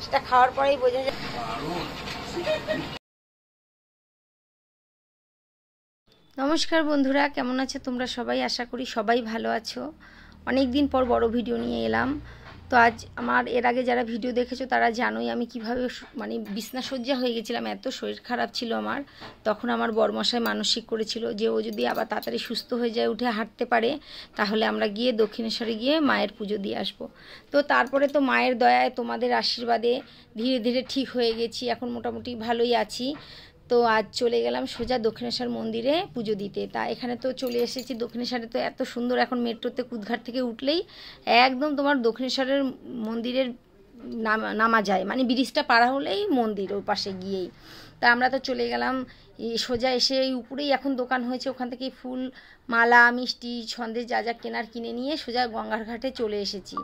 সেটা খাওয়ার পরেই বোঝা যায়। নমস্কার বন্ধুরা, কেমন আছো তোমরা সবাই? আশা করি সবাই ভালো আছো। অনেক দিন পর বড় ভিডিও নিয়ে এলাম। তো আজ আমার এর আগে যারা ভিডিও দেখেছো তারা জানোই আমি কিভাবে মানে বিছনাসজ্জা হয়ে গেছিলাম। এত শরীর খারাপ ছিল আমার। তখন আমার বরমশাই মানসিক করেছিল যে ও যদি আবার তাড়াতাড়ি সুস্থ হয়ে যায়, উঠে হাঁটতে পারে, তাহলে আমরা গিয়ে দক্ষিণেশ্বরে গিয়ে মায়ের পুজো দিয়ে আসবো। তো তারপরে তো মায়ের দয়ায়, তোমাদের আশীর্বাদে ধীরে ধীরে ঠিক হয়ে গেছি। এখন মোটামুটি ভালোই আছি। তো আজ চলে গেলাম সোজা দক্ষিণেশ্বর মন্দিরে পুজো দিতে। তা এখানে তো চলে এসেছি। দক্ষিণেশ্বরে তো এত সুন্দর, এখন মেট্রোতে কুদঘাট থেকে উঠলেই একদম তোমার দক্ষিণেশ্বরের মন্দিরের নামা যায়, মানে ব্রিজটা পাড়া হলেই মন্দির, ওর পাশে গিয়েই। তা আমরা তো চলে গেলাম সোজা এসে এই উপরেই এখন দোকান হয়েছে, ওখান থেকে ফুল, মালা, মিষ্টি, সন্দেশ যা যা কেনার কিনে নিয়ে সোজা গঙ্গার ঘাটে চলে এসেছি।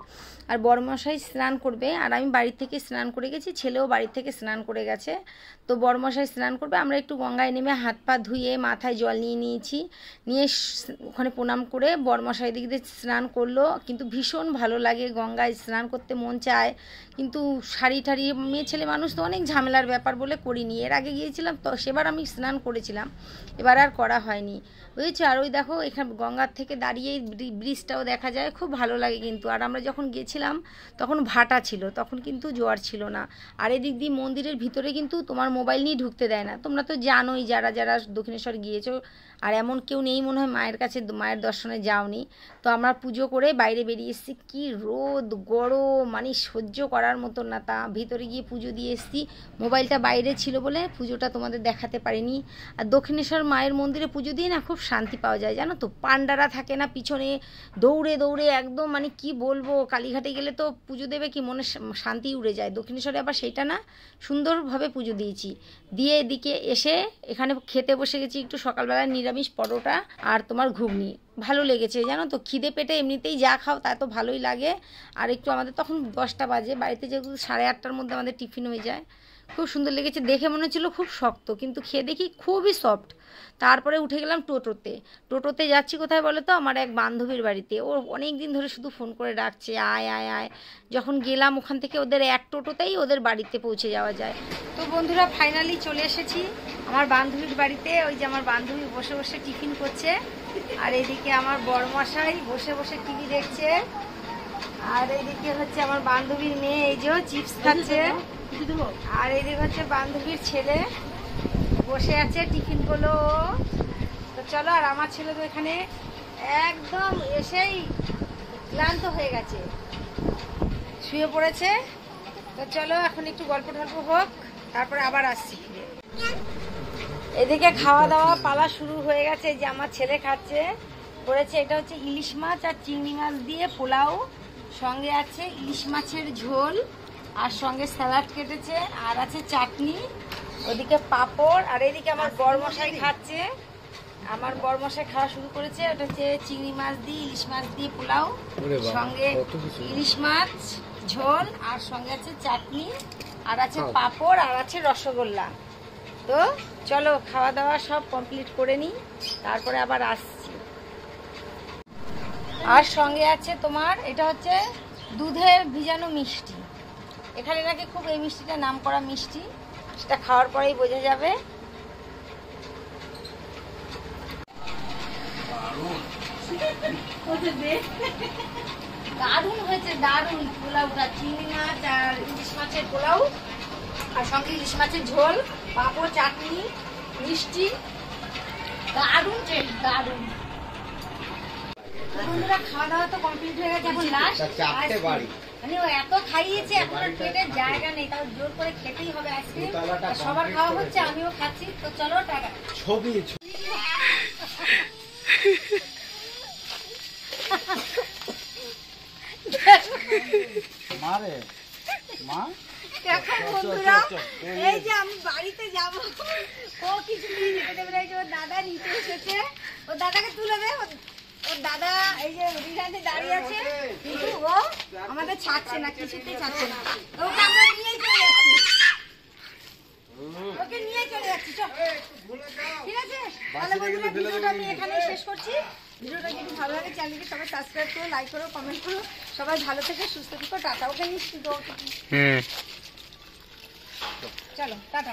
আর বড়মশাই স্নান করবে, আর আমি বাড়ির থেকে স্নান করে গেছি, ছেলেও বাড়ির থেকে স্নান করে গেছে। তো বড়মশাই স্নান করবে, আমরা একটু গঙ্গায় নেমে হাত পা ধুয়ে মাথায় জল নিয়ে নিয়েছি, নিয়ে ওখানে প্রণাম করে বড়মশাই দিক দিয়ে স্নান করলো। কিন্তু ভীষণ ভালো লাগে, গঙ্গায় স্নান করতে মন চায়, কিন্তু শাড়ি ঠাড়ি, মেয়ে ছেলে মানুষ তো অনেক ঝামেলার ব্যাপার বলে করিনি। এর আগে গিয়েছিলাম তো সেবার আমি স্নান করেছিলাম, এবার আর করা হয়নি, বুঝেছো। আর ওই দেখো এখানে গঙ্গার থেকে দাঁড়িয়ে ব্রিজটাও দেখা যায়, খুব ভালো লাগে কিন্তু। আর আমরা যখন গেছিলাম তখন ভাটা ছিল, তখন কিন্তু জোয়ার ছিল না। আর এদিক দিয়ে মন্দিরের ভিতরে কিন্তু তোমার মোবাইল নিয়ে ঢুকতে দেয় না, তোমরা তো জানোই যারা যারা দক্ষিণেশ্বর গিয়েছো। আর এমন কেউ নেই মনে হয় মায়ের কাছে মায়ের দর্শনে যাওনি। তো আমরা পুজো করে বাইরে বেরিয়ে এসেছি, কী রোদ গরম, মানে সহ্য করার মতন না। তা ভিতরে গিয়ে পুজো দিয়ে এসেছি, মোবাইলটা বাইরে ছিল বলে পুজোটা তোমাদের দেখাতে পারিনি। আর দক্ষিণেশ্বর মায়ের মন্দিরে পুজো দিয়ে না খুব শান্তি পাওয়া যায়, জানো তো। পান্ডারা থাকে না পিছনে, দৌড়ে দৌড়ে একদম, মানে কি বলবো, কালীঘাটে গেলে তো পুজো দেবে কি মনে শান্তি উড়ে যায়, দক্ষিণেশ্বরে আবার সেইটা না, সুন্দরভাবে পুজো দিয়েছি। দিয়ে এদিকে এসে এখানে খেতে বসে গেছি একটু সকালবেলা নিরামিষ পরোটা আর তোমার ঘুগনি। ভালো লেগেছে জানো তো, খিদে পেটে এমনিতেই যা খাও তা তো ভালোই লাগে। আর একটু আমাদের তখন 10টা বাজে, বাড়িতে যেহেতু 8:30টার মধ্যে আমাদের টিফিন হয়ে যায়। খুব সুন্দর লেগেছে, দেখে মনে হচ্ছিলো খুব শক্ত, কিন্তু খেয়ে দেখি খুবই সফট। তারপরে উঠে গেলাম টোটোতে যাচ্ছি কোথায় বলো তো, আমার এক বান্ধবীর বাড়িতে। ও অনেক দিন ধরে শুধু ফোন করে ডাকছে আয় আয় আয়। যখন গেলাম ওখান থেকে ওদের এক টোটোতেই ওদের বাড়িতে পৌঁছে যাওয়া যায়। তো বন্ধুরা ফাইনালি চলে এসেছি আমার বান্ধবীর বাড়িতে। ওই যে আমার বান্ধবী বসে বসে টিফিন করছে, আর এদিকে আমার বড়মশাই বসে বসে টিভি দেখছে, আর এইদিকে হচ্ছে আমার বান্ধবীর মেয়ে এই যে চিপস খাচ্ছে, আর এইদিকে হচ্ছে বান্ধবীর ছেলে বসে আছে টিফিন করলো। তো চলো, আর আমার ছেলে তো এখানে একদম এসেই ক্লান্ত হয়ে গেছে, শুয়ে পড়েছে। তো চলো এখন একটু গল্প টল্প হোক, তারপরে আবার আসছি ফিরে। এদিকে খাওয়া দাওয়া পালা শুরু হয়ে গেছে, যে আমার ছেলে খাচ্ছে, করেছে এটা হচ্ছে ইলিশ মাছ আর চিংড়ি মাছ দিয়ে পোলাও, সঙ্গে আছে ইলিশ মাছের ঝোল, আর সঙ্গে স্যালাড কেটেছে, আর আছে চাটনি, ওদিকে পাঁপড়। আর এদিকে আমার বড়মশাই খাচ্ছে, আমার বড়মশাই খাওয়া শুরু করেছে। ওটা হচ্ছে চিংড়ি মাছ দিয়ে ইলিশ মাছ দিয়ে পোলাও, সঙ্গে ইলিশ মাছ ঝোল, আর সঙ্গে আছে চাটনি, আর আছে পাঁপড়, আর আছে রসগোল্লা। তো চলো খাওয়া দাওয়া সব কমপ্লিট করে নিই, তারপরে আবার আসছি। আর সঙ্গে আছে তোমার এটা হচ্ছে দুধে ভিজানো মিষ্টি। এখানে নাকি খুব এই মিষ্টিটা নাম করা মিষ্টি, সেটা খাওয়ার পরেই বোঝা যাবে। দারুণ হয়েছে, দারুণ পোলাওটা, চিংড়ি মাছ আর ইলিশ মাছের পোলাও, আর সঙ্গে ইলিশ মাছের ঝোল, পাঁপড়, চাটনি, মিষ্টি, দারুণ টেস্ট, দারুণ। বন্ধুরা খাওয়া দাওয়া তো কমপ্লিট হয়ে গেছে, এখন লাস্ট মানে ও এত খাইয়েছে, এখন আর পেটের জায়গা নেই, তাও জোর করে খেতেই হবে আইসক্রিম। সবার খাওয়া হচ্ছে, আমিও খাচ্ছি। তো চলো টাকা ছবি মারে মা। দেখো বন্ধুরা, এই যে আমি বাড়িতে যাব, ও কিছু নিয়ে যেতে দেবে না, ওর দাদা নিতে এসেছে, ওর দাদাকে তুলে দে। ওর দাদা এই যে রিহানে দাঁড়িয়ে আছে, কিন্তু ও আমাদের ছাড়ছে না, কিছুতেই ছাড়ছে না। ওকে আমরা নিয়ে চলে যাচ্ছি, ওকে নিয়ে চলে যাচ্ছি। ঠিক আছে, তাহলে বন্ধুরা ভিডিওটা আমি এখানেই শেষ করছি। ভিডিওটা যদি ভালো লাগে চ্যানেলকে সবাই সাবস্ক্রাইব করো, লাইক করো, কমেন্ট করো। সবাই ভালো থেকে সুস্থ থেকো। টাটা। ওকে নিচ্ছি তো। চলো টাটা।